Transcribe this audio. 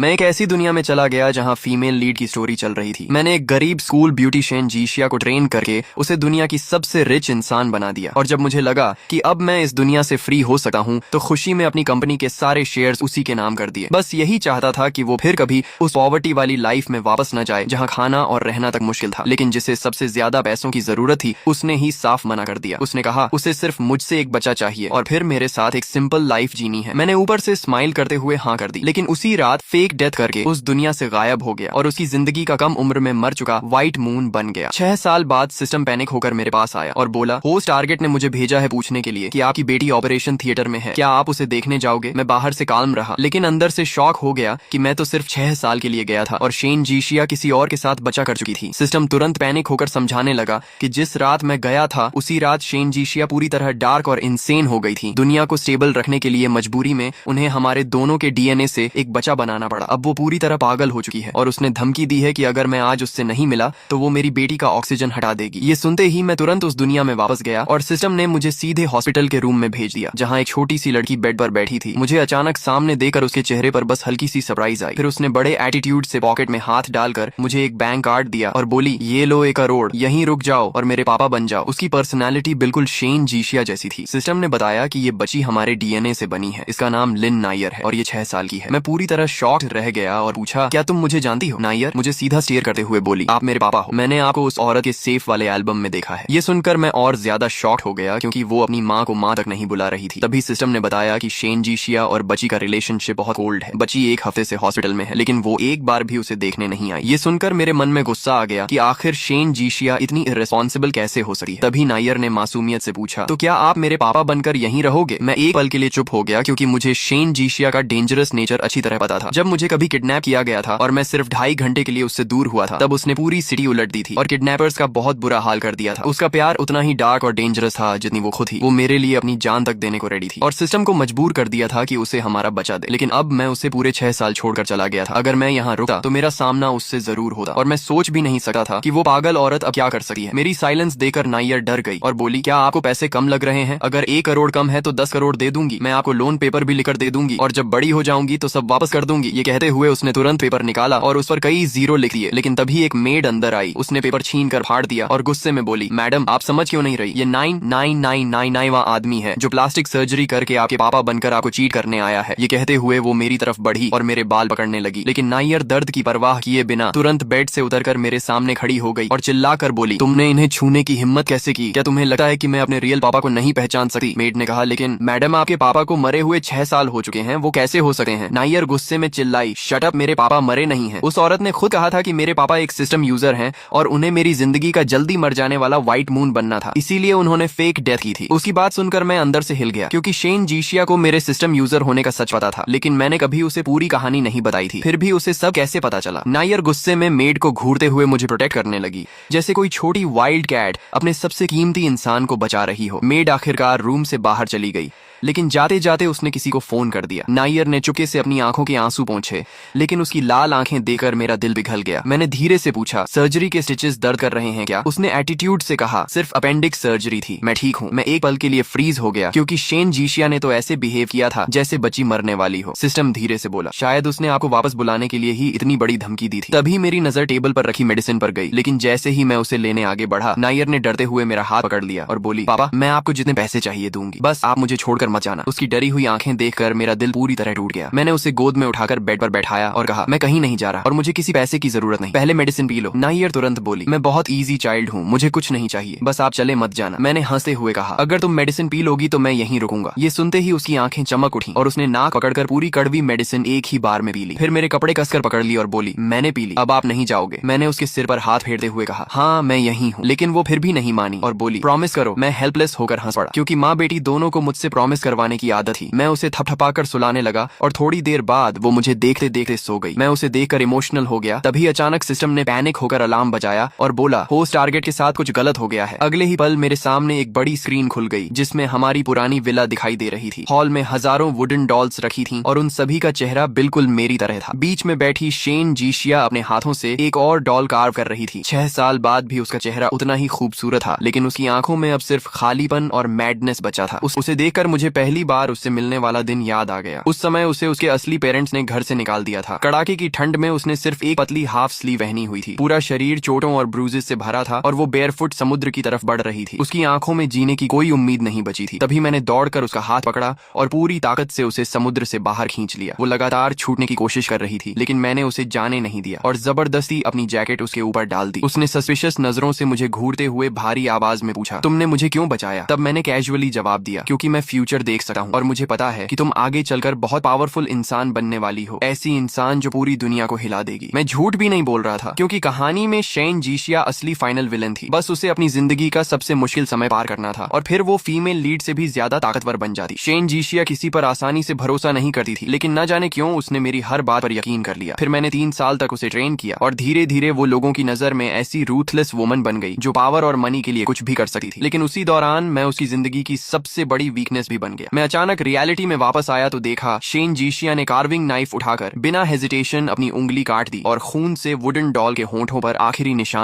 मैं एक ऐसी दुनिया में चला गया जहाँ फीमेल लीड की स्टोरी चल रही थी। मैंने एक गरीब स्कूल ब्यूटिशियन जीशिया को ट्रेन करके उसे दुनिया की सबसे रिच इंसान बना दिया। और जब मुझे लगा कि अब मैं इस दुनिया से फ्री हो सकता हूँ तो खुशी में अपनी कंपनी के सारे शेयर्स उसी के नाम कर दिए। बस यही चाहता था कि वो फिर कभी उस पॉवर्टी वाली लाइफ में वापस न जाए जहाँ खाना और रहना तक मुश्किल था। लेकिन जिसे सबसे ज्यादा पैसों की जरूरत थी उसने ही साफ मना कर दिया। उसने कहा उसे सिर्फ मुझसे एक बच्चा चाहिए और फिर मेरे साथ एक सिंपल लाइफ जीनी है। मैंने ऊपर से स्माइल करते हुए हाँ कर दी, लेकिन उसी रात फेक डेथ करके उस दुनिया से गायब हो गया और उसकी जिंदगी का कम उम्र में मर चुका व्हाइट मून बन गया। 6 साल बाद सिस्टम पैनिक होकर मेरे पास आया और बोला होस्ट टारगेट ने मुझे भेजा है पूछने के लिए कि आपकी बेटी ऑपरेशन थिएटर में है, क्या आप उसे देखने जाओगे। मैं बाहर से काल्म रहा लेकिन अंदर से शॉक हो गया कि मैं तो सिर्फ 6 साल के लिए गया था और शेन जीशिया किसी और के साथ बचा कर चुकी थी। सिस्टम तुरंत पैनिक होकर समझाने लगा कि जिस रात मैं गया था उसी रात शेन जीशिया पूरी तरह डार्क और इंसेन हो गई थी। दुनिया को स्टेबल रखने के लिए मजबूरी में उन्हें हमारे दोनों के डीएनए से एक बच्चा बनाना पड़ा। अब वो पूरी तरह पागल हो चुकी है और उसने धमकी दी है कि अगर मैं आज उससे नहीं मिला तो वो मेरी बेटी का ऑक्सीजन हटा देगी। ये सुनते ही मैं तुरंत उस दुनिया में वापस गया और सिस्टम ने मुझे सीधे हॉस्पिटल के रूम में भेज दिया जहाँ एक छोटी सी लड़की बेड पर बैठी थी। मुझे अचानक सामने देकर उसके चेहरे पर बस हल्की सी सरप्राइज आई। फिर उसने बड़े एटीट्यूड से पॉकेट में हाथ डालकर मुझे एक बैंक कार्ड दिया और बोली ये लो 1 करोड़, यहीं रुक जाओ और मेरे पापा बन जाओ। उसकी पर्सनैलिटी बिल्कुल शेन जीशिया जैसी थी। सिस्टम ने बताया कि ये बच्ची हमारे डीएनए से बनी है। इसका नाम लिन नायर है और ये 6 साल की है। मैं पूरी तरह शॉक्ड रह गया और पूछा क्या तुम मुझे जानती हो। नायर मुझे सीधा स्टेयर करते हुए बोली आप मेरे पापा हो। मैंने आपको उस औरत के सेफ वाले एल्बम में देखा है। ये सुनकर मैं और ज्यादा शॉक्ड हो गया क्योंकि वो अपनी माँ को माँ तक नहीं बुला रही थी। तभी सिस्टम ने बताया कि शेन जीशिया और बच्ची का रिलेशनशिप बहुत ओल्ड है। बच्ची 1 हफ्ते से हॉस्पिटल में है लेकिन वो एक बार भी उसे देखने नहीं आई। ये सुनकर मेरे मन में गुस्सा आ गया कि आखिर शेन जीशिया इतनी इर्रेस्पॉन्सिबल कैसे हो सकती है। तभी नायर ने मासूमियत से पूछा तो क्या आप मेरे पापा बनकर यहीं रहोगे। मैं एक पल के लिए चुप हो गया क्योंकि मुझे शेन जीशिया का डेंजरस नेचर अच्छी तरह पता था। जब मुझे कभी किडनैप किया गया था और मैं सिर्फ 2.5 घंटे के लिए उससे दूर हुआ था तब उसने पूरी सिटी उलट दी थी और किडनैपर्स का बहुत बुरा हाल कर दिया था। उसका प्यार उतना ही डार्क और डेंजरस था जितनी वो खुद थी। वो मेरे लिए अपनी जान तक देने को रेडी थी और सिस्टम को मजबूर कर दिया था कि उसे हमारा बचा दे। लेकिन अब मैं उसे पूरे 6 साल छोड़कर चला गया था। अगर मैं यहाँ रुका तो मेरा सामना उससे जरूर होता और मैं सोच भी नहीं सकता था कि वो पागल औरत अब क्या कर सकती है। मेरी साइलेंस देकर नायर डर गई और बोली क्या आपको पैसे कम लग रहे हैं। अगर 1 करोड़ कम है तो 10 करोड़ दे दूंगी। मैं आपको लोन पेपर भी लिखकर दे दूंगी और जब बड़ी हो जाऊंगी तो सब वापस कर दूंगी। ये कहते हुए उसने तुरंत पेपर निकाला और उस पर कई जीरो लिख दिए। लेकिन तभी एक मेड अंदर आई। उसने पेपर छीन कर फाड़ दिया और गुस्से में बोली मैडम आप समझ क्यों नहीं रही। ये 99999वां आदमी है जो प्लास्टिक सर्जरी करके आपके पापा बनकर आपको चीट करने आया है। ये कहते हुए वो मेरी तरफ बढ़ी और मेरे बाल पकड़ने लगी। लेकिन नायर दर्द की परवाह किए बिना तुरंत बेड से उतरकर मेरे सामने खड़ी हो गई और चिल्लाकर बोली तुमने इन्हें छूने की हिम्मत कैसे की। क्या तुम्हें लगता है कि मैं अपने रियल पापा को नहीं पहचान सकती। मेड ने कहा लेकिन मैडम आपके पापा को मरे हुए 6 साल हो चुके हैं, वो कैसे हो सकते हैं। नायर गुस्से में चिल्लाई शट अप, मेरे पापा मरे नहीं हैं। उस औरत ने खुद कहा था कि मेरे पापा एक सिस्टम यूजर हैं और उन्हें मेरी जिंदगी का जल्दी मर जाने वाला व्हाइट मून बनना था, इसीलिए उन्होंने फेक डेथ की थी। उसकी बात सुनकर मैं अंदर से हिल गया क्योंकि शेन जीशिया को मेरे सिस्टम यूजर होने का सच पता था लेकिन मैंने कभी उसे पूरी कहानी नहीं बताई थी। फिर भी उसे सब कैसे पता चला। नायर गुस्से में मेड को घूरते हुए मुझे प्रोटेक्ट करने लगी जैसे कोई छोटी वाइल्ड कैट अपने सबसे कीमती इंसान को बचा रही हो। मेड आखिरकार रूम से बाहर चली गई लेकिन जाते जाते उसने किसी को फोन कर दिया। नायर ने चुपके से अपनी आंखों के आंसू पोंछे लेकिन उसकी लाल आंखें देखकर मेरा दिल पिघल गया। मैंने धीरे से पूछा सर्जरी के स्टिचेस दर्द कर रहे हैं क्या। उसने एटीट्यूड से कहा सिर्फ अपेंडिक्स सर्जरी थी, मैं ठीक हूँ। मैं एक पल के लिए फ्रीज हो गया क्योंकि शेन जीशिया ने तो ऐसे बिहेव किया था जैसे बच्ची मरने वाली हो। सिस्टम धीरे से बोला शायद उसने आपको वापस बुलाने के लिए ही इतनी बड़ी धमकी दी थी। तभी मेरी नजर टेबल पर रखी मेडिसिन पर गई लेकिन जैसे ही मैं उसे लेने आगे बढ़ा नायर ने डरते हुए मेरा हाथ पकड़ लिया और बोली पापा मैं आपको जितने पैसे चाहिए दूंगी, बस आप मुझे छोड़कर मत जाना। उसकी डरी हुई आंखें देखकर मेरा दिल पूरी तरह टूट गया। मैंने उसे गोद में उठाकर बेड पर बैठाया और कहा मैं कहीं नहीं जा रहा और मुझे किसी पैसे की जरूरत नहीं, पहले मेडिसिन पी लो। नायर तुरंत बोली मैं बहुत इजी चाइल्ड हूँ, मुझे कुछ नहीं चाहिए, बस आप चले मत जाना। मैंने हंसते हुए कहा अगर तुम मेडिसिन पी लोगी तो मैं यहीं रुकूंगा। ये सुनते ही उसकी आंखें चमक उठी और उसने नाक पकड़कर पूरी कड़वी मेडिसिन एक ही बार में पी ली। फिर मेरे कपड़े कसकर पकड़ ली और बोली मैंने पी ली, अब आप नहीं जाओगे। मैंने उसके सिर पर हाथ फेरते हुए कहा हाँ मैं यहीं हूँ। लेकिन वो फिर भी नहीं मानी और बोली प्रॉमिस करो। मैं हेल्पलेस होकर हंस पड़ा क्योंकि माँ बेटी दोनों को मुझसे प्रॉमिस करवाने की आदत थी। मैं उसे थपथपाकर सुलाने लगा और थोड़ी देर बाद वो मुझे देखते देखते सो गई। मैं उसे देखकर इमोशनल हो गया। तभी अचानक सिस्टम ने पैनिक होकर अलार्म बजाया और बोला होस्ट टारगेट के साथ कुछ गलत हो गया है। अगले ही पल मेरे सामने एक बड़ी स्क्रीन खुल गई जिसमें हमारी पुरानी विला दिखाई दे रही थी। हॉल में हजारों वुडन डॉल्स रखी थीं और उन सभी का चेहरा बिल्कुल मेरी तरह था। बीच में बैठी शेन जीशिया अपने हाथों से एक और डॉल कार्व कर रही थी। 6 साल बाद भी उसका चेहरा उतना ही खूबसूरत था लेकिन उसकी आंखों में अब सिर्फ खालीपन और मैडनेस बचा था। उसे देखकर मुझे मुझे पहली बार उससे मिलने वाला दिन याद आ गया। उस समय उसे उसके असली पेरेंट्स ने घर से निकाल दिया था। कड़ाके की ठंड में उसने सिर्फ एक पतली हाफ स्लीव पहनी हुई थी। पूरा शरीर चोटों और ब्रूजेस से भरा था और वो बेयरफुट समुद्र की तरफ बढ़ रही थी। उसकी आंखों में जीने की कोई उम्मीद नहीं बची थी। तभी मैंने दौड़कर उसका हाथ पकड़ा और पूरी ताकत से उसे समुद्र से बाहर खींच लिया। वो लगातार छूटने की कोशिश कर रही थी, लेकिन मैंने उसे जाने नहीं दिया और जबरदस्ती अपनी जैकेट उसके ऊपर डाल दी। उसने सस्पिशियस नजरों से मुझे घूरते हुए भारी आवाज में पूछा, तुमने मुझे क्यों बचाया? तब मैंने कैजुअली जवाब दिया, क्योंकि मैं फ्यूचर देख सकता हूँ और मुझे पता है कि तुम आगे चलकर बहुत पावरफुल इंसान बनने वाली हो, ऐसी इंसान जो पूरी दुनिया को हिला देगी। मैं झूठ भी नहीं बोल रहा था, क्योंकि कहानी में शेन जीशिया असली फाइनल विलन थी। बस उसे अपनी जिंदगी का सबसे मुश्किल समय पार करना था और फिर वो फीमेल लीड से भी ज्यादा ताकतवर बन जाती। शेन जीशिया किसी पर आसानी से भरोसा नहीं करती थी, लेकिन न जाने क्यों उसने मेरी हर बात पर यकीन कर लिया। फिर मैंने 3 साल तक उसे ट्रेन किया और धीरे धीरे वो लोगों की नजर में ऐसी रूथलेस वुमन बन गई जो पावर और मनी के लिए कुछ भी कर सकती थी। लेकिन उसी दौरान मैं उसकी जिंदगी की सबसे बड़ी वीकनेस भी बन गया। मैं अचानक रियलिटी में वापस आया तो देखा शेन जीशिया ने कार्विंग नाइफ उठाकर बिना हेजिटेशन अपनी उंगली काट दी और खून से वुडन डॉल के होंठों पर आखिरी निशान